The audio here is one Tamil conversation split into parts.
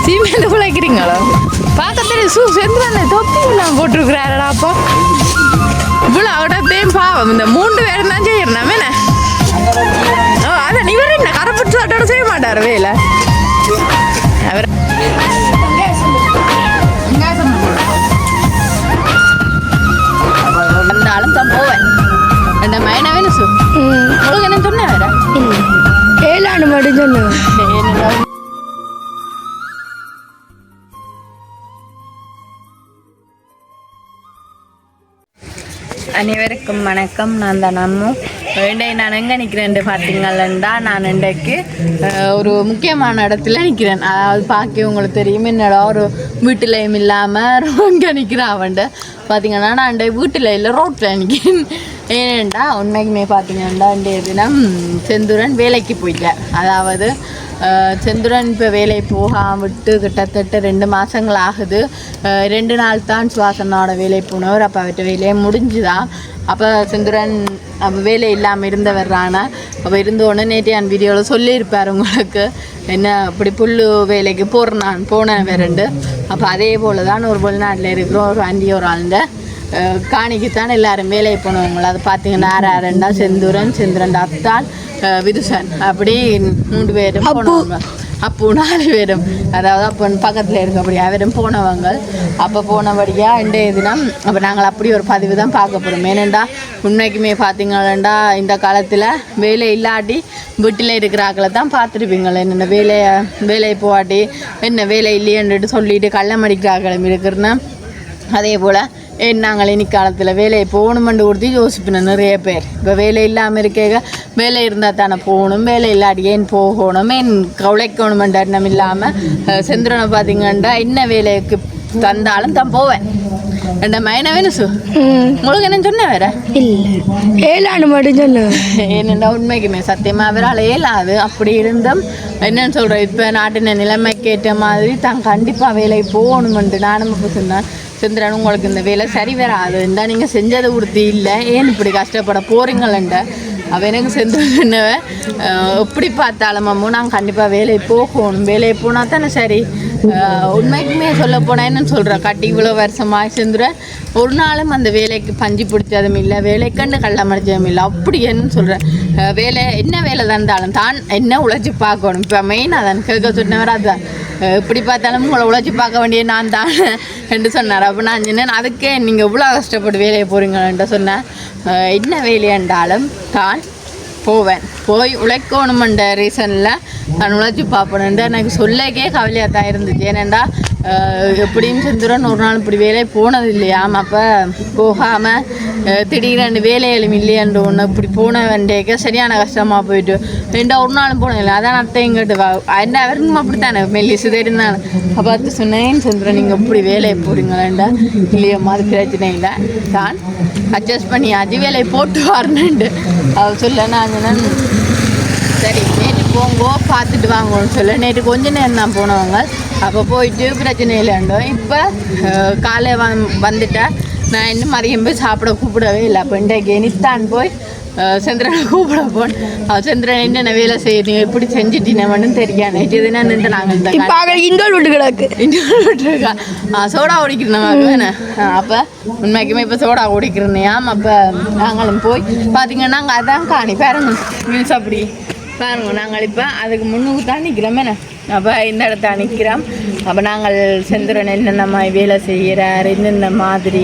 சீமெண்ட் உழைக்கிறீங்களோ? பார்க்கத்துல செந்துறானே தொப்பிலாம் போட்டிருக்கிறாரடா. அப்போ இவ்வளோ அவடத்தையும் பாவம் இந்த 3 பேரும் தான் செய்யணும் என்ன. அதான் இவர் என்ன கரப்புட்டு சாட்டோட செய்ய மாட்டார் வேலை அவர். வந்தாலும் தான் போவேன் ரெண்ட மைனா வேணும் சு. உங்களுக்கு என்ன சொன்னேன் வேற 7 ஆண்டு மட்டும் சொன்னேன். அனைவருக்கும் வணக்கம். நான் தான் நம்ம நான் எங்கே நிற்கிறேன் பார்த்தீங்களா, நான் இன்றைக்கு ஒரு முக்கியமான இடத்துல நிற்கிறேன். அதாவது பார்க்க உங்களுக்கு தெரியும் என்னடா ஒரு வீட்டிலையும் இல்லாமல் இங்கே நிற்கிறேன் அவன்ட்டு பார்த்தீங்கன்னா நான் இந்த வீட்டில் இல்லை ரோட்டில் நிற்கிறேன். ஏனெண்டா உண்மைக்குமே பார்த்தீங்கன்னா இன்றைய தினம் செந்துரன் வேலைக்கு போயிட்டேன். அதாவது செந்துரன் இப்போ வேலை போகாம விட்டு கிட்டத்தட்ட 2 மாதங்கள் ஆகுது. 2 நாள் தான் சுவாசனோட வேலை போனவர். அப்போ அவர்கிட்ட வேலையை முடிஞ்சுதான். அப்போ செந்துரன் அப்போ வேலை இல்லாமல் இருந்தவர்றான. அப்போ இருந்தோடனே நேற்று என் வீடியோவில் சொல்லியிருப்பார் உங்களுக்கு என்ன இப்படி புல்லு வேலைக்கு போனேன் வேறண்டு. அப்போ அதே போல் தான் ஒரு வெளிநாட்டில் இருக்கிறோம் ஒரு ஆண்டி ஒரு ஆளுண்ட காணிக்குத்தான் எல்லாரும் வேலையை போனவங்கள. அதை பார்த்தீங்கன்னா யாருண்டா செந்துரன் அத்தாள் விதுசன் அப்படி 3 பேரும் போனவங்க. அப்போ 4 பேரும் அதாவது அப்போ பக்கத்தில் இருக்க அப்படி அவரும் போனவங்க. அப்போ போனபடியாக இன்றைய தினம் அப்போ நாங்கள் அப்படி ஒரு பதிவு தான் பார்க்க போகிறோம். ஏனெண்டா உண்மைக்குமே பார்த்தீங்களா இந்த காலத்தில் வேலை இல்லாட்டி வீட்டில் இருக்கிற ஆக்களை தான் பார்த்துருப்பீங்களே. என்னென்ன வேலையை போகாட்டி என்ன வேலை இல்லையன்ட்டு சொல்லிட்டு கள்ளம் அடிக்கிற ஆக்களும் இருக்கிறேன்னா அதே போல் நாங்கள் இனி காலத்தில் வேலையை போகணுமெண்டு கொடுத்து யோசிப்பினோம் நிறைய பேர். இப்போ வேலை இல்லாமல் இருக்க வேலை இருந்தால் தானே போகணும், வேலை இல்லாட்டி ஏன் போகணும், ஏன் உழைக்கணுமென்ற எண்ணம் இல்லாமல் செந்துரனை பார்த்தீங்கன்னா என்ன வேலைக்கு தந்தாலும் தான் போவேன் ரெண்ட மைனா வேணும் சு. உங்களுக்கு என்ன சொன்னேன் வேற இல்லை 7 ஆண்டு மட்டும் சொன்னேன். என்னென்னா உண்மைக்குமே சத்தியமாக அவரால் இயலாது. அப்படி இருந்தும் என்னன்னு சொல்கிறேன் இப்போ நாட்டின நிலைமைக்கு ஏற்ற மாதிரி தான் கண்டிப்பாக வேலைக்கு போகணுமெண்டு நானும் இப்போ சொன்னேன். செந்துரன் உங்களுக்கு இந்த வேலை சரி வராது இருந்தா நீங்கள் செஞ்சதை உறுதி இல்லை, ஏன் இப்படி கஷ்டப்பட போகிறீங்களண்ட. அவள் எனக்கு செந்துரனவை எப்படி பார்த்தாலும் அம்மோ நாங்கள் கண்டிப்பாக வேலையை போகணும், வேலையை போனால் தானே சரி. உண்மைக்குமே சொல்ல போனால் என்னன்னு சொல்கிறேன், கட்டி இவ்வளோ வருஷமாக செந்துரன் ஒரு நாளும் அந்த வேலைக்கு பஞ்சு பிடிச்சதும் இல்லை, வேலைக்கண்டு கள்ளம் அடிச்சதும் இல்லை. அப்படி என்னன்னு சொல்கிறேன், வேலை என்ன வேலை தந்தாலும் தான் என்ன உழைச்சி பார்க்கணும். இப்போ மெயினாக தான் கேட்க சொன்னவர் அதுதான். எப்படி பார்த்தாலும் உங்களை உழைச்சி பார்க்க வேண்டிய நான் தான் என்று சொன்னார். அப்போ நான் சொன்னேன் அதுக்கே நீங்கள் இவ்வளோ கஷ்டப்பட்டு வேலையை போகிறீங்கள்ன்ற சொன்னேன். என்ன வேலையென்றாலும் தான் போவேன், போய் உழைக்கணுமென்ற ரீசனில் நான் உழைச்சி பார்ப்பேன்ட்டு எனக்கு சொல்லக்கே கவலையாக தான் இருந்துச்சு. ஏனெண்டா எப்படின்னு செந்துரன் ஒரு நாள் இப்படி வேலையை போனது இல்லையாம். அப்போ போகாமல் திடீர்னு வேலைகளும் இல்லையன்று ஒன்று இப்படி போன வேண்டிய சரியான கஷ்டமாக போயிட்டு 2 ஒரு நாளும் போனதில்லை. அதான் அத்தையும் கேட்டு என்ன அவருக்கும் அப்படித்தானே மெல்லிசு தெரிந்தானே. அப்போ அது சொன்னேன் செந்துரன் நீங்கள் இப்படி வேலையை போடுங்களேண்டா. இல்லையோ அது பிரச்சனை இல்லை, தான் அட்ஜஸ்ட் பண்ணியாச்சு வேலையை போட்டு வரணுன்ட்டு அவர் சொல்ல. நான் சொன்னேன் சரி நேற்று போங்கோ பார்த்துட்டு வாங்கன்னு சொல்ல. நேற்று கொஞ்ச நேரம் தான் போனவங்க. அப்போ போயிட்டு பிரச்சனை இல்லைண்டோம். இப்போ காலை வந்துட்டேன் நான் இன்னும் மதியம் போய் சாப்பிட கூப்பிடவே இல்லை. அப்போ இன்றைக்கு நித்தான் போய் செந்திரனை கூப்பிட போனேன். செந்திரன் என்னென்ன வேலை செய்யறீங்க இப்படி செஞ்சுட்டீங்கன்னு தெரியாது. நேற்று தினம் நின்று நாங்கள் இண்டோர் விட்டு கிடக்கு விட்டுருக்கா சோடா ஓடிக்கிறோம் வேணே. அப்போ உண்மைக்குமே இப்போ சோடா ஓடிக்கிறேனையாம். அப்போ நாங்களும் போய் பார்த்தீங்கன்னா நாங்கள் அதான் காணி பாருங்க மீன்ஸ் அப்படி பாருங்க. நாங்கள் இப்போ அதுக்கு முன்னுக்கு தான் நிற்கிறோம் என்ன. அப்போ இந்த இடத்த நிற்கிறோம். அப்போ நாங்கள் செந்திரன் என்னென்ன மாதிரி வேலை செய்கிறார் என்னென்ன மாதிரி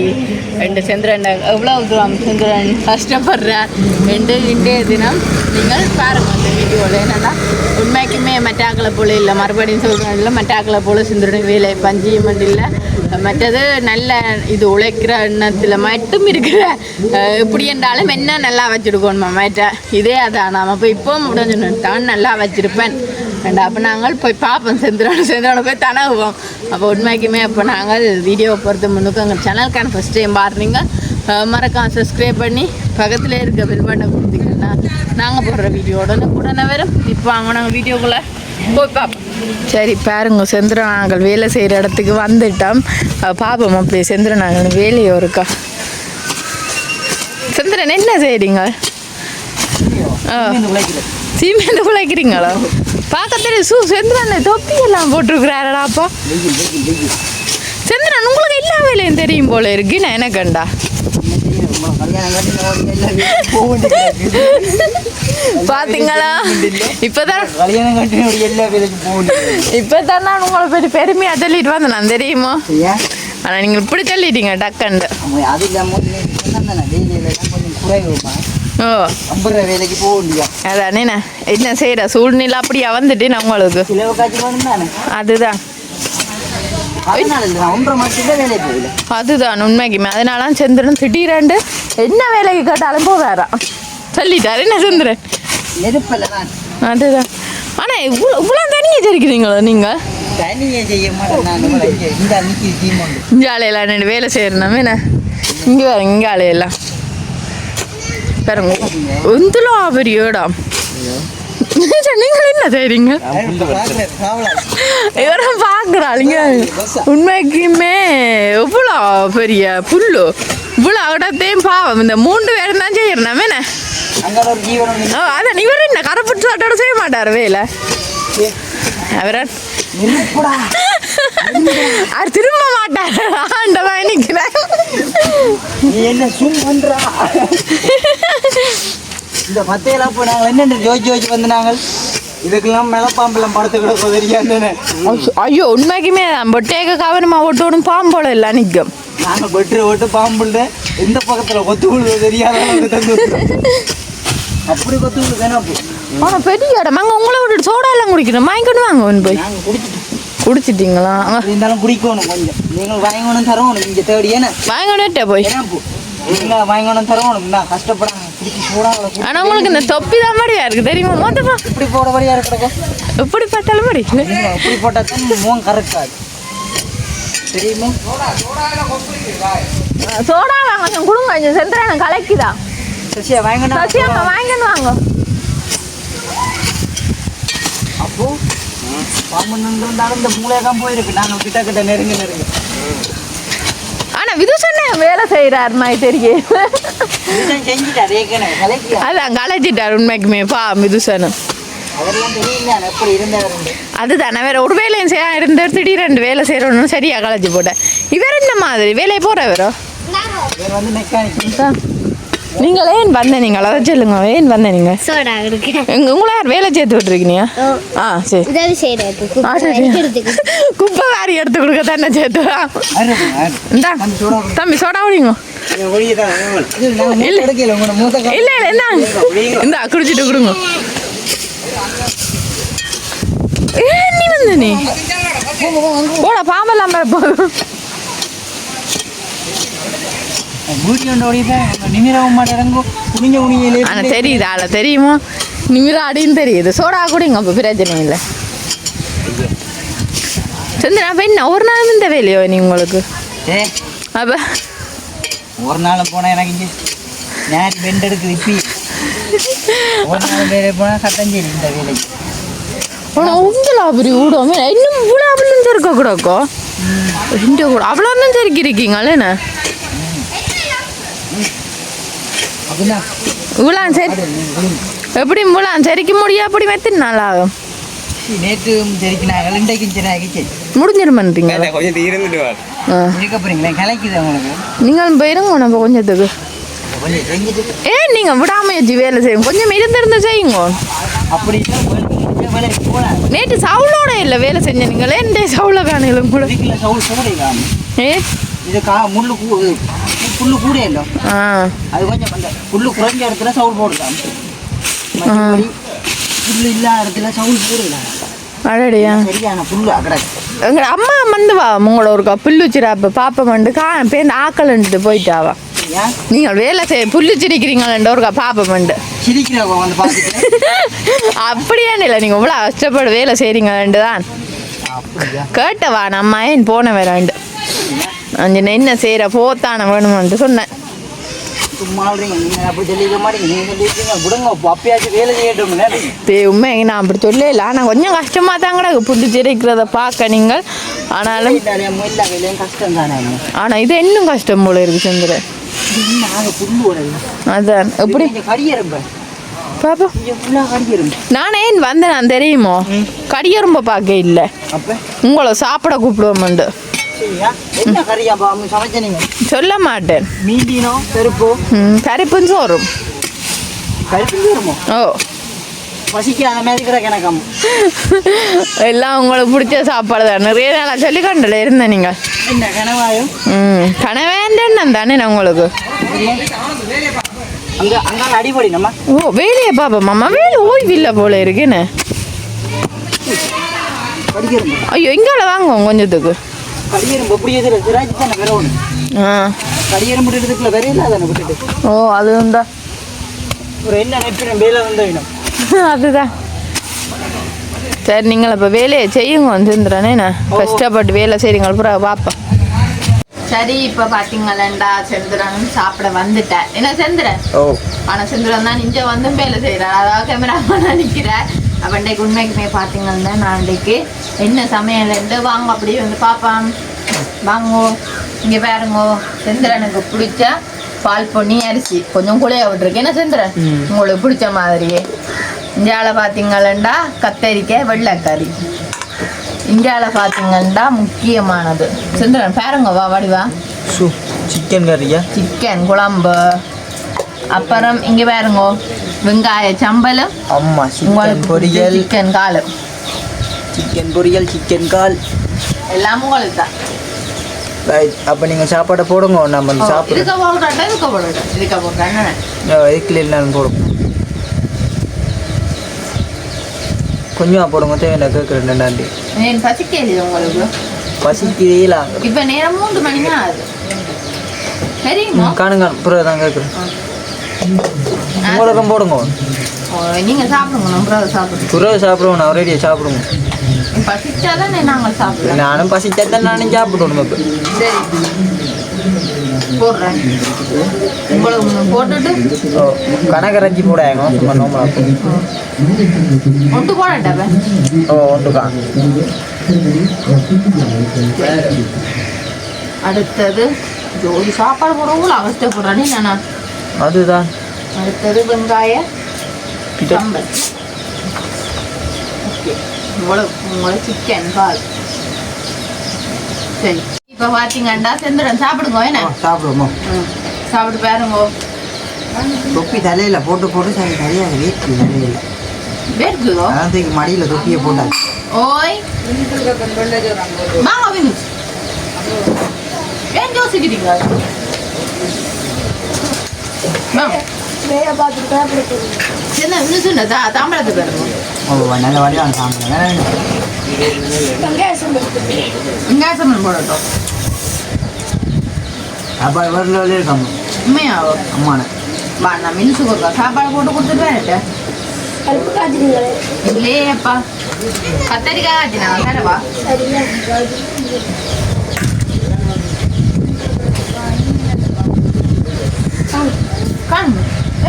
ரெண்டு செந்திரன் எவ்வளோ தூரம் செந்திரன் கஷ்டப்படுறார் ரெண்டு இன்றைய தினம் நீங்கள் பாருங்கள் அந்த வீடியோவில். என்னென்னா உண்மைக்குமே மெட்டாக்களை போல் இல்லை, மறுபடியும் சொல்கிறேன் இல்லை மெட்டாக்களை போல் செந்திரன் வேலை பஞ்சியம் இல்லை. மற்றது நல்ல இது உழைக்கிற எண்ணத்தில் மட்டும் இருக்கிற எப்படி என்றாலும் என்ன நல்லா வச்சுருக்கோணுமா மேட்ட இதே அதான். நாம் இப்போ இப்போவும் முடிஞ்சு தான் நல்லா வச்சுருப்பேன். அப்போ நாங்கள் போய் பார்ப்போம் செந்திரனை போய் தனவுவோம். அப்போ உண்மைக்குமே அப்போ நாங்கள் வீடியோவை பொறுத்த முன்னுக்கு எங்கள் சேனலுக்கான ஃபஸ்ட் டைம் பாருங்க மறக்காம சப்ஸ்கிரைப் பண்ணி பக்கத்தில் இருக்க பெல் பட்டனை கொடுத்தீங்கன்னா நாங்கள் போடுற வீடியோட உடனே வரும். இப்போ அவங்க நாங்கள் வீடியோக்குள்ளே போய் பார்ப்போம். சரி பாருங்க செந்திரன் நாங்கள் வேலை செய்கிற இடத்துக்கு வந்துட்டோம். பார்ப்போம் அப்படியே செந்திரன் நாங்கள் வேலையோ இருக்கா. செந்திரன் என்ன செய்கிறீங்க? சீமெண்ட் உழைக்கிறீங்களா? பார்க்கத்தே செந்திரன் தொப்பி எல்லாம் போட்டிருக்கிறாரடா அப்போ செந்திரன் உங்களுக்கு எல்லா வேலையும் தெரியும் போல இருக்கு நான் எனக்குண்டா பாத்தீங்களா இப்பதான் நான் உங்களை பற்றி பெருமையா சொல்லிட்டு வந்தேன் நான் தெரியுமா ஆனா நீங்க இப்படி சொல்லிட்டீங்க டக்கண்டு ஓ வேலைக்கு போக முடியும் அதானே என்ன செய்யற சூழ்நிலை அப்படியா வந்துட்டு நான் உங்களுக்கு அதுதான் அதுதான் உண்மைக்குமே அதனால செந்திரன் திடீரெண்டு என்ன வேலைக்கு கேட்டாலும் போவாராம் சொல்லிட்டாரு என்ன செந்திரன் அதுதான் ஆனா இவ்வளோ தனியாக தெரிக்கிறீங்களோ நீங்க இங்கே ஆலையெல்லாம் ரெண்டு வேலை செய்யணும் என்ன இங்கே பாருங்க இங்கே ஆலையெல்லாம் பாருங்க ஒந்துலும் பெரிய இடம் நீங்கள் என்ன செய்றீங்க இவரும் பார்க்குறாளுங்க உண்மைக்குமே எவ்வளோ பெரிய புல்லு இவ்வளோ இடத்தையும் பாவம் இந்த 3 பேரும் தான் செய்யறோம் என்ன அதான் இவர் என்ன கரப்புட்டு சாட்டோட செய்ய மாட்டார் வேலை அவர அவர் திரும்ப மாட்டார் ஆண்டவன் நிற்கிறேன் என்ன சும் பண்றா இந்த மத்தையெல்லாம் இப்போ நாங்கள் என்னென்ன ஜோதிச்சு வந்து நாங்கள் இதுக்கெல்லாம் மிளப்பாம்பெல்லாம் படத்து கூட தெரியாதுன்னு ஐயோ உண்மைக்குமே பொட்டேக்க கவனமாக ஓட்டோடும் பாம்போல இல்லை நிற்கும் நாங்கள் பெட்ரு ஓட்டு பாம்புண்டு எந்த பக்கத்தில் கொத்து விழுது தெரியாத அப்படி கொத்து விழுது தானே ஆனால் பெரிய இடம் அங்கே உங்களை விட்டுட்டு சோடா எல்லாம் குடிக்கணும் வாங்கிக்கொண்டு வாங்க ஒன்று போய் குடிச்சிட்டிங்களா இருந்தாலும் குடிக்கணும் கொஞ்சம் நீங்கள் வாங்கணும் தரணும் இங்கே தேடி ஏன்னா வாங்கணுட்டே போய் நீங்கள் வாங்கணும் தரணும் நான் கஷ்டப்படாங்க ஆனா உங்களுக்கு இந்த தொப்பி தான் மாதிரியா இருக்கு தெரியுமா மொத்தமா இப்படி போட மாதிரியா இருக்கு எப்படி பட்டாலும் மாதிரி இப்படி போட்டா தான் முகம் கரெக்டாது தெரியுமா சோடா வாங்க கொடுங்க கொஞ்சம் செந்திரன் கலக்கிதா சசியா வாங்கணும் சசியா வாங்கன்னு வாங்க அப்போ பாம்பு இருந்தாலும் இந்த மூளையெல்லாம் போயிருக்கு நாங்கள் கிட்ட நெருங்க ஆனா விதுஷன் வேலை செய்யறாரு மாதிரி தெரியும் அதான் கலைச்சிட்டார் உண்மைக்குமே பா விதுஷன் அதுதான் வேற ஒரு வேலையும் செய்ய இருந்தார் திடீரெண்டு வேலை செய்யறோன்னு சரியா கலைச்சி போட்டேன் இவர் என்ன மாதிரி வேலையை போறவரோ நீங்கள் ஏன் வந்த நீங்கள் அதை சொல்லுங்க ஏன் வந்த நீங்க உங்களை யார் வேலை சேர்த்து விட்டுருக்கீங்க ஆ சரி குப்பை வாரி எடுத்து கொடுக்க தானே சேர்த்து இந்தா தம்பி சோடா குடிங்க இல்லை இல்லை இல்லை என்ன இந்தா குடிச்சிட்டு கொடுங்க ஏன் நீ வந்த நீ போட பாம்பெல்லாம் போதும் ஆனால் தெரியுது ஆள தெரியுமா நிமிர அடின்னு தெரியுது சோடா குடிங்க அப்போ பிரச்சனை இல்லை சந்திரன் அப்போ என்ன ஒரு நாள் இந்த வேலையோ நீ உங்களுக்கு அப்போ ஒரு நாள் போனால் எனக்கு இங்கே நேரம் பெண்ட் எடுக்குது இப்பி ஒரு நாள் வேலை போனால் கட்டஞ்சேரி இந்த வேலைக்கு ஆனால் உங்களா அப்படி விடும் இன்னும் இவ்வளோ அப்படின்னு இருக்க கூடக்கோ ரெண்டு கூட அவ்வளோ தான் தெரிக்கிறீங்களே என்ன இவ்வளோ சரி எப்படி இவ்வளோ சரிக்க முடியும் அப்படி மெத்தின் நாள் ஆகும் நேற்று சரிக்கினாங்க இன்றைக்கு முடிஞ்சிருமன்றீங்க கலைக்குது உங்களுக்கு நீங்கள் போயிருங்க நம்ம கொஞ்சத்துக்கு ஏன் நீங்கள் விடாமையாச்சு வேலை செய்யுங்க கொஞ்சம் இருந்திருந்து செய்யுங்க அப்படி நேற்று சவுளோட இல்லை வேலை செஞ்ச நீங்களே எந்த சவுளை காணிலும் கூட ஏ இது முள்ளு புல்லு கூட இல்லை அது கொஞ்சம் அந்த புல்லு குறைஞ்ச இடத்துல சவுல் போடலாம் புல்லு இல்லாத இடத்துல சவுல் போடலாம் அடடியா சரியான புல்லு அக்கடை எங்கள் அம்மா வந்து வா உங்களோட ஒரு புல்லு சிராப்ப பாப்பா வந்து பேருந்து ஆக்கலன்ட்டு போயிட்டாவா நீங்கள் வேலை செய்ய புல்லு சிரிக்கிறீங்களேன்ற ஒரு பாப்பமெண்டு சிரிக்கிறவங்க வந்து பார்த்துட்டு அப்படியே இல்லை நீங்கள் இவ்வளோ கஷ்டப்படு வேலை செய்கிறீங்களேண்டு தான் கேட்டவா நம்ம ஏன் போன வேறாண்டு அஞ்சு என்ன செய்கிற போத்தான வேணுமான்ட்டு சொன்னேன் உண்மை நான் அப்படி சொல்லல ஆனால் கொஞ்சம் கஷ்டமாக தான் கூட புல்லு சிரிக்கிறத பார்க்க நீங்கள் ஆனாலும் ஆனால் இது இன்னும் கஷ்டம் போல இருக்கு சந்திரன் புல்லு அதான் எப்படி பாப்பா ஃபுல்லாக கடிக்கிறோம். நானே வந்தேன் நான் தெரியுமோ கடியரும்ப பார்க்க இல்லை அப்போ உங்களை சாப்பிட கூப்பிடுவோம்ண்டு சரியா என்ன கறியாப்பா அவங்க சமைச்சனீங்க? சொல்ல மாட்டேன். மீண்டினோ பருப்போ? பருப்பும் சோறும். பருப்பு வருமோ? ஓ பசிக்காத மாதிரி கூட கிடக்காம எல்லாம் உங்களுக்கு பிடிச்ச சாப்பாடு தான். நிறைய நாளாக சொல்லி கண்டல இருந்தேன் நீங்கள். என்ன கனவாயும்? கனவேண்டேன்னு தானே நான் உங்களுக்கு. அங்கே அங்கே அடிப்படி நம்ம ஓ வேலையை பாப்பா மாமா வேலை ஓய்வில்லை போல இருக்குன்னு. கடிக்கிறோம். ஐயோ இங்கால வாங்குவோம் கொஞ்சத்துக்கு. கடிக்கிறோம் எப்படி எதிர சிராஜி தானே வேற ஒன்று. கடிக்கிறோம் விட்டுட்டுக்குள்ள வேற இல்லை தானே விட்டுட்டு. ஓ அதுவும் தான் ஒரு என்ன நெப்பிடும் வேலை வந்து வேணும். அதுதான் சரி. நீங்கள் இப்போ வேலையை செய்யுங்க வந்துருந்துறானே. நான் கஷ்டப்பட்டு வேலை செய்றீங்க அப்புறம் பார்ப்பேன். சரி இப்போ பார்த்தீங்களா செந்திரன் சாப்பிட வந்துட்டேன். என்ன செந்திரன்? ஓ ஆனால் செந்திரன் தான் இங்கே வந்து வேலை செய்கிறார். அதாவது கேமராமேனா நிற்கிறேன். அப்போ இன்றைக்கு உண்மைக்குமே பார்த்தீங்கன்னா நான் இன்றைக்கு என்ன சமையல்ண்டு வாங்க அப்படியே வந்து பார்ப்பான். வாங்கோ இங்கே பாருங்கோ செந்திரனுக்கு பிடிச்ச பால் பொன்னி அரிசி கொஞ்சம் குழைய விட்டுருக்கு. என்ன செந்திரன் உங்களுக்கு பிடிச்ச மாதிரியே. இந்தியாவில் பார்த்தீங்களா கத்தரிக்காய் வெள்ளைக்கறி. இந்தியாவில் பார்த்தீங்கன்னா முக்கியமானது செந்திரன் பாருங்க வா வடிவா சிக்கன் கறியா சிக்கன் குழம்பு. அப்புறம் இங்கே பாருங்க வெங்காய சம்பளம். அம்மா சிக்கன் பொரியல் சிக்கன் கால். சிக்கன் பொரியல் சிக்கன் கால் எல்லாம் உங்களுக்கு தான். அப்போ நீங்கள் சாப்பாடை போடுங்க. நம்ம சாப்பிடுங்க. இதுக்க போடுறேன் இதுக்க போடுறேன் இதுக்க போடுறேன் இதுக்குள்ள இல்லைன்னு போடுங்க. கொஞ்சமாக போடுங்க தேவையான கேட்குறேன். ரெண்டாண்டி ஏன் பசிக்கல உங்களுக்கு? பசிக்கிறீங்களா? இப்போ நேரம் 3 மணி தான் ஆகுது சரிம்மா. காணுங்க புறம் தான் கேட்குறேன். உங்களுக்கும் போடுங்க. நீங்கள் சாப்பிடுங்க நம்ம சாப்பிடுங்க. புறவை சாப்பிடுவோம். நான் ரெடியாக சாப்பிடுங்க. பசிச்சாதான் நாங்கள் சாப்பிடுவோம். நானும் பசிச்சாதான் நானும் சாப்பிடுவோம். இப்போ சரி போடுறேன். உங்களுக்கு போட்டுட்டு கனகரஞ்சி போடாங்க சும்மா நோம்பலாப்போ ஒட்டு போடட்டா? ஓ ஒட்டுக்கா. அடுத்தது ஜோடி சாப்பாடு போடுறவங்கள அவஸ்தைப்படுறானே நானா. அதுதான். அடுத்தது வெங்காய சம்பல். உங்களுக்கு சிக்கன் கால். சரி இப்போ பார்த்தீங்கன்னா செந்திரன் சாப்பிடுங்க. என்ன சாப்பிடுவோம். சாப்பிட்டு பாருங்க. தொப்பி தலையில் போட்டு போட்டு சரி சரியாக வேர்க்கு தலையில் வேர்க்குதோ? அதான் மடியில் தொப்பியை போட்டாச்சு. ஓய் வாங்க வினு ஏன் யோசிக்கிறீங்க? என்ன இன்னும் சொன்னதா தாம்பழத்து பாருங்க. ஓ நல்ல வடிவான சாப்பிடுங்க. வெங்காய சம்பல் போடட்டும். அப்போ இவரில் இருக்காம உண்மையாவோ? அம்மான வா நான் மின்சு கொடுக்க சாப்பாடு போட்டு கொடுத்துட்டு இல்லையேப்பா கத்தரிக்காய் ஆச்சுனா தரவா? காணுங்க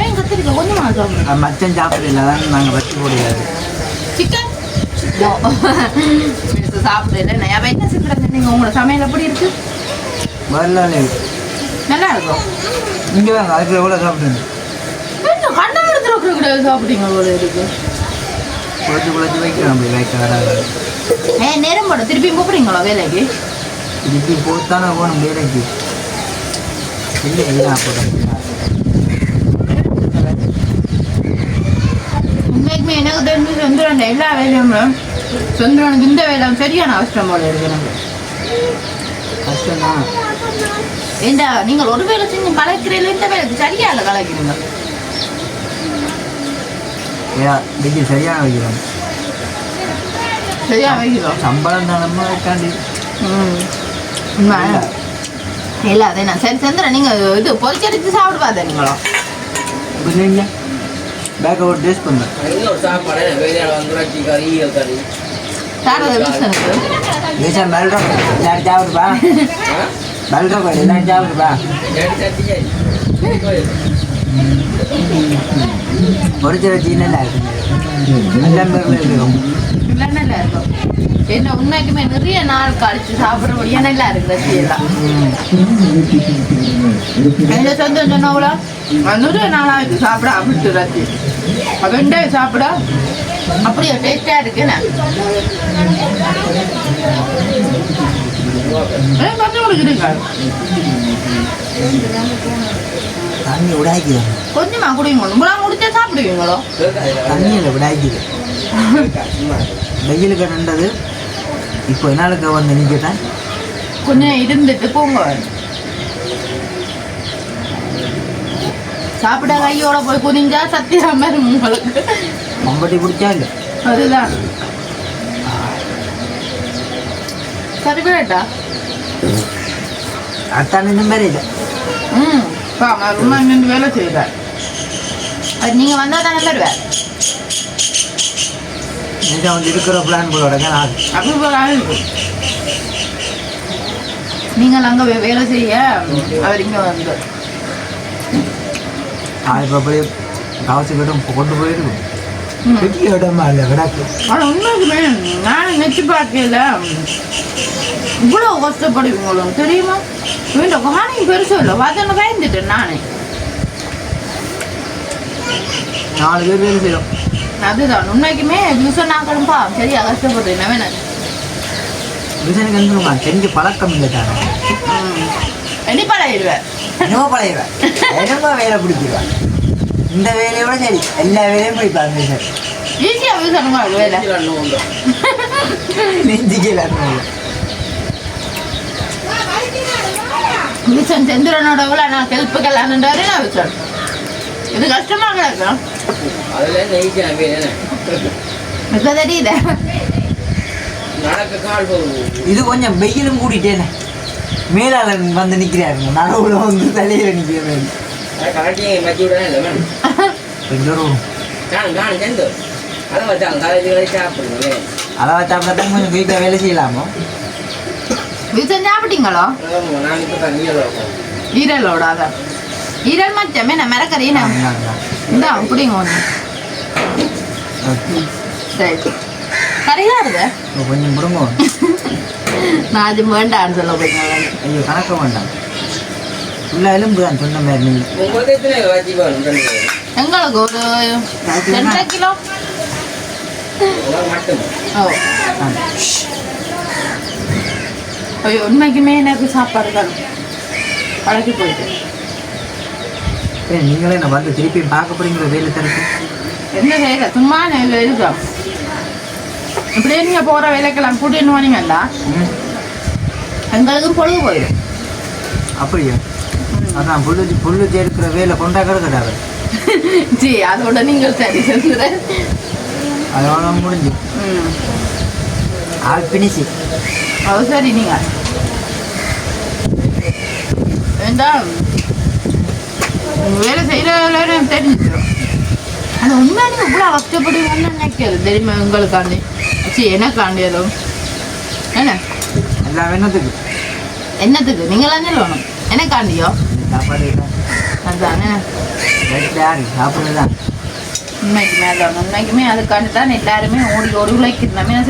ஏன் கத்தரிக்காய் கொஞ்சமாக சாப்பிடுங்க. மச்சம் சாப்பிடல தான் நாங்கள் வச்சு போடுறாரு. சிக்கன் சாப்பிடல நான் என்ன சிக்கன் நீங்கள் உங்களோட சமையல் எப்படி இருக்கு? வரல இருக்கு நல்லா இருக்கும். இங்கே வாங்க அதுக்கு எவ்வளோ சாப்பிடுங்க. என்ன கண்ணை எடுத்துருக்க கிடையாது சாப்பிட்டீங்க போல இருக்கு. குழச்சி குழச்சி வைக்கிறோம். அப்படி வைக்க வராது. நேரம் போட திருப்பி கூப்பிடுறீங்களா வேலைக்கு? திருப்பி போத்தானே போகணும் வேலைக்கு. இல்லை இல்லை போட்டேன். உண்மைக்குமே எனக்கு தெரிஞ்சு சந்திரன் எல்லா வேலையும் சந்திரனுக்கு இந்த வேலை சரியான அவசரம் போல இருக்கு. எனக்கு கஷ்டம்தான். ஏண்டா நீங்கள் ஒரு வேலை செஞ்சு கலைக்கிறீங்களா? இந்த வேலைக்கு சரியா இல்லை கலைக்கிறீங்க. ஏன் இன்னைக்கு சரியான வைக்கிறோம். சரியா வைக்கிறோம். சம்பளம் தானம்மா வைக்காண்டி. உண்மை இல்லை அதே நான் சரி சந்திரன் நீங்கள் இது பொறிச்சடிச்சு சாப்பிடு பார்த்தேன் நீங்களோ இல்லைங்க பேக்கை ஒரு டேஸ்ட் பண்ணேன். சாரத வீசனுக்கு வீசன் பல்றோம் எல்லாரும் சாப்பிடுப்பா. பல்றோம் எல்லாரும் சாப்பிடுப்பா. பொறிச்ச வச்சு நல்லா இருக்குங்க. எல்லாம் பேரில் இருக்கும். இல்லை நல்லா இருக்கும். என்ன உண்மைக்குமே நிறைய நாள் கழிச்சு சாப்பிட்றபடியா நல்லா இருக்கு ரசி எல்லாம். என்ன சொந்தம் சொன்னவங்களா நிறைய நாளாக சாப்பிட அப்படின்ட்டு ரசி வெண்டை சாப்பிட அப்படியே டேஸ்டாக இருக்குண்ணே. கொஞ்சம் குடிக்கிறீங்க, தண்ணி விடாய்க்குது. கொஞ்சமா குடிங்க. உங்களாம் குடிச்சா சாப்பிடுவீங்களோ? தண்ணியில் விடாய்க்குது. வெயிலுக்கு நின்றது இப்போ என்னாலுக்கு வந்து நிற்கட்டேன். கொஞ்சம் இருந்துட்டு போங்க. சாப்பிட கையோட போய் குனிஞ்சா சத்தியாம உங்களுக்கு மம்பட்டி பிடிச்சா இல்லை. அதுதான் சரி பேட்டா. அத்தான் இந்த மாதிரி இல்லை. ரொம்ப நின்று வேலை செய்யுற அது நீங்கள் வந்தால் தானே தருவேன். நிஜம் வந்து இருக்கிற பிளான் போலோட அப்படி போல இருக்கு. நீங்கள் அங்கே வேலை செய்ய அவர் இங்கே வந்து இப்போ அப்படியே காவச்சுக்கிட்டும் கொண்டு போயிருக்கும். பெரிய இடமா இல்லை விடாக்கு. ஆனால் உண்மைக்குமே நான் நினச்சி பார்க்கல இவ்வளோ கஷ்டப்படுவீங்களும் தெரியுமா? வீட்டை காணி பெருசும் இல்லை பார்த்தா பயந்துட்டேன் நானே. 4 பேர் வேலை செய்யும். அதுதான் உண்மைக்குமே விவசாய நாக்களும்பா சரியா கஷ்டப்படுறேன். என்ன வேணும் விவசாயம் வந்துருமா தெரிஞ்ச பழக்கம் இல்லை தானே. எண்ணி பழகிடுவேன். என்னமோ பழகிடுவேன், என்னமோ வேலை பிடிச்சிடுவேன். இந்த வேலையோட சரி எல்லா வேலையும் போய்ப்பாங்க சார். ஈஸியாக விவசாயம் வேலை நெஞ்சிக்கல விவசாயம் செந்துரனோட நான் ஹெல்ப்புக்கலான்றாரு. நான் விவசாயம் இது கஷ்டமாக கிடக்கும். இப்போ தெரியுது இது கொஞ்சம் வெயிலும் கூட்டிட்டேனே. மேலாளர் வந்து நிற்கிறாரு நடுவில் வந்து தலையில் நிற்கிறேன். அதை வச்சாப்பா தான் கொஞ்சம் வீட்டில் வேலை செய்யலாமோ. விவசாயம் சாப்பிட்டீங்களோ? ஈரலோட அதான் ஈரல் மச்சமே நான் மிரக்கறீங்க இந்தா அப்படிங்க ஒன்று சரி கரையாக இருது கொஞ்சம் முருங்க. நான் அது வேண்டான்னு சொல்ல போய் ஐயோ கணக்க வேண்டாம். ஃபுல்லாக எலும்பு தான் சொன்ன மாதிரி நீங்கள். எங்களுக்கு ஒரு 2 கிலோ. ஓ ஐயோ உண்மைக்குமே எனக்கு சாப்பாடு தான் பழக்கி போயிட்டு. நீங்களே நான் வந்து திருப்பி பார்க்க போறீங்களா வேலை தரப்பு? என்ன செய்யல சும்மா இருக்கோம். இப்படியே நீங்கள் போகிற வேலைக்கெல்லாம் கூட்டின்னு போனீங்கல்ல எங்களுக்கும் பொழுது போயிடும். அப்படியா? அதான் புல்லு சேர்க்கிற வேலை கொண்டாக்கிறது கிடையாது. ஜி அதோட நீங்கள் சரி செஞ்சுற அதோட முடிஞ்சு ஆள் பினிச்சு. அது சரி நீங்கள் வேண்டாம் வேலை செய்கிற தெரிஞ்சிடும். அது உண்மையாக நீங்கள் இவ்வளோ கஷ்டப்படுவீங்கன்னு நினைக்கிறது தெரியுமா? உங்களுக்காண்டி சரி எனக்காண்டி அதுவும் என்ன எல்லாம் என்னத்துக்கு நீங்களாம் சொல்லணும் எனக்காண்டியோ சாப்பாடு அதுதானே யாரு சாப்பிட்றதுதான். உண்மைக்குமே அதுக்காண்டி தான் எல்லாருமே ஓடி ஓடி உழைக்கிறோம். என்ன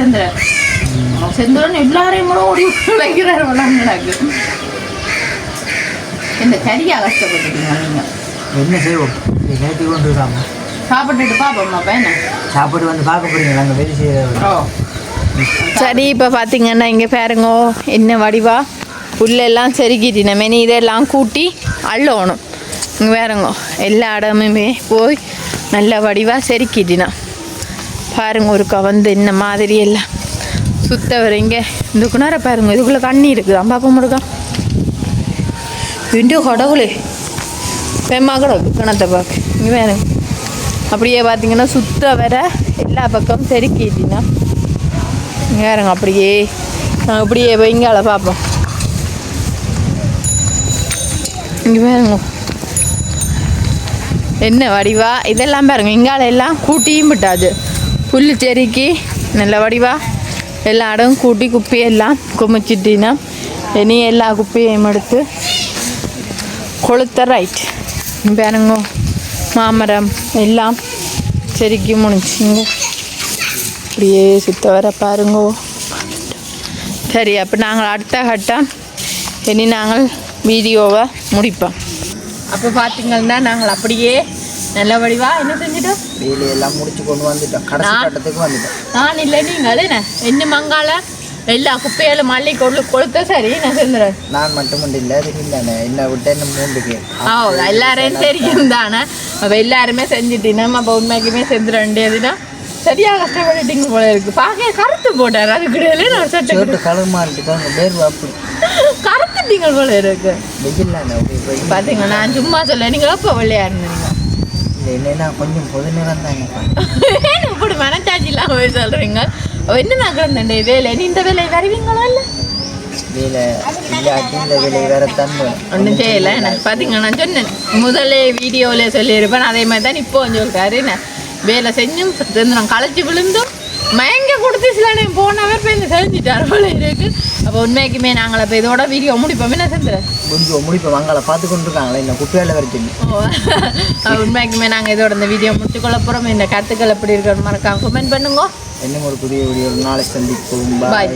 செந்துரன் எல்லாரையும் கூட ஓடி உழைக்கிறாரு விளாண்டுனாக்கு. இந்த கரியாக கஷ்டப்பட்டுட்டீங்க நீங்கள். என்ன செய்வோம் நேற்று கொண்டு இருக்காம சாப்பிட்டுட்டு பார்ப்போம்மா பையனை சாப்பிட்டு வந்து பார்க்க போறீங்க நாங்கள் வேலை செய்ய. சரி இப்போ பார்த்தீங்கன்னா இங்கே பாருங்க என்ன வடிவா புல்லெல்லாம் செருக்கிட்டின மெனி இதெல்லாம் கூட்டி அள்ளணும். இங்கே பாருங்க எல்லா இடமுமே போய் நல்ல வடிவாக செருக்கிட்டினா பாருங்க ஒரு கவந்து என்ன மாதிரி எல்லாம் சுத்த வரீங்க. இந்த குணார பாருங்க இதுக்குள்ளே தண்ணி இருக்குது. அம்பாப்பா முடுக்கா விண்டு கடவுளே பெம்மா கிடக்கு கிணத்தை பார்க்க. இங்கே பாருங்க அப்படியே பார்த்தீங்கன்னா சுத்த வர எல்லா பக்கமும் செருக்கிட்டினா வேறுங்க அப்படியே அப்படியே வைங்கால பார்ப்போம். இங்கே பாருங்க என்ன வடிவா இதெல்லாம் பாருங்க. இங்கால எல்லாம் கூட்டியும் விட்டாது புல் செருக்கி நல்ல வடிவா எல்லா இடம் கூட்டி குப்பையெல்லாம் குமிச்சிட்டினா இனி எல்லா குப்பையையும் எடுத்து கொளுத்த ரைட். பாருங்க மாமரம் எல்லாம் செருக்கி முடிச்சுங்க அப்படியே சுத்த வர பாருங்கோ. சரி அப்போ நாங்கள் அடுத்த கட்டம் இனி நாங்கள் வீடியோவை முடிப்போம். அப்போ பார்த்திங்கன்னா நாங்கள் அப்படியே நல்ல வடிவா என்ன செஞ்சிட்டோம் வேலையெல்லாம் முடிச்சு கொண்டு வந்துட்டோம் கடைசி கட்டத்துக்கு வந்துட்டோம் நான் இல்லை நீங்கள் அது என்ன மங்கால எல்லா குப்பையிலும் மல்லி கொளுத்த சரி நான் செஞ்சுறேன் நான் மட்டும் இல்லை தெரியுந்தானே என்ன விட்டு என்ன 3 பேர் எல்லாரையும் தெரியும் தானே அப்போ எல்லாருமே செஞ்சுட்டீங்கன்னா அப்போ உண்மைக்குமே செஞ்சிட வேண்டியதுன்னா சரியா கஷ்டப்பட்டுட்டீங்க போல இருக்கு பார்க்க கருத்து போட்டார் அதுக்கு இடையில நான் சட்டை கலர் மாறிட்டு அங்கே பேர் அப்படி கருத்துட்டீங்க போல இருக்கு வெயில்லாண்ணே பார்த்தீங்களா நான் சும்மா சொல்ல நீங்கள் அப்போ வெள்ளையா இருந்தீங்க என்னன்னா கொஞ்சம் பொது நேரம் தாங்க இப்படி மனச்சாட்சி இல்லாமல் சொல்கிறீங்க என்ன நான் கிடந்தேன் வேலை நீ இந்த வேலை வருவீங்களா இல்லை வேலை இல்லாட்டி இந்த வேலை வேறத்தான் ஒன்றும் செய்யலை எனக்கு பார்த்தீங்கன்னா நான் சொன்னேன் முதலே வீடியோவில் சொல்லியிருப்பேன் அதே மாதிரி தான் இப்போ சொல்கிறாரு நான் வேலை செஞ்சும் நான் களைச்சி விழுந்தும் மயங்க கொடுத்து சில நேரம் போனவர் போய் இந்த செஞ்சுட்டார் போல இருக்கு அப்போ உண்மைக்குமே நாங்கள் இப்போ இதோட வீடியோ முடிப்போம் என்ன செஞ்சுறேன் கொஞ்சம் முடிப்போம் வாங்கலை பார்த்து கொண்டு இருக்காங்களே இந்த குப்பையால் வர சொல்லி உண்மைக்குமே நாங்கள் இதோட இந்த வீடியோ முடிச்சுக்கொள்ள போகிறோம் இந்த கருத்துக்கள் எப்படி இருக்கிற மறக்காம கமெண்ட் பண்ணுங்க இன்னும் ஒரு புதிய வீடியோ நாளை சந்திப்போம் பாய்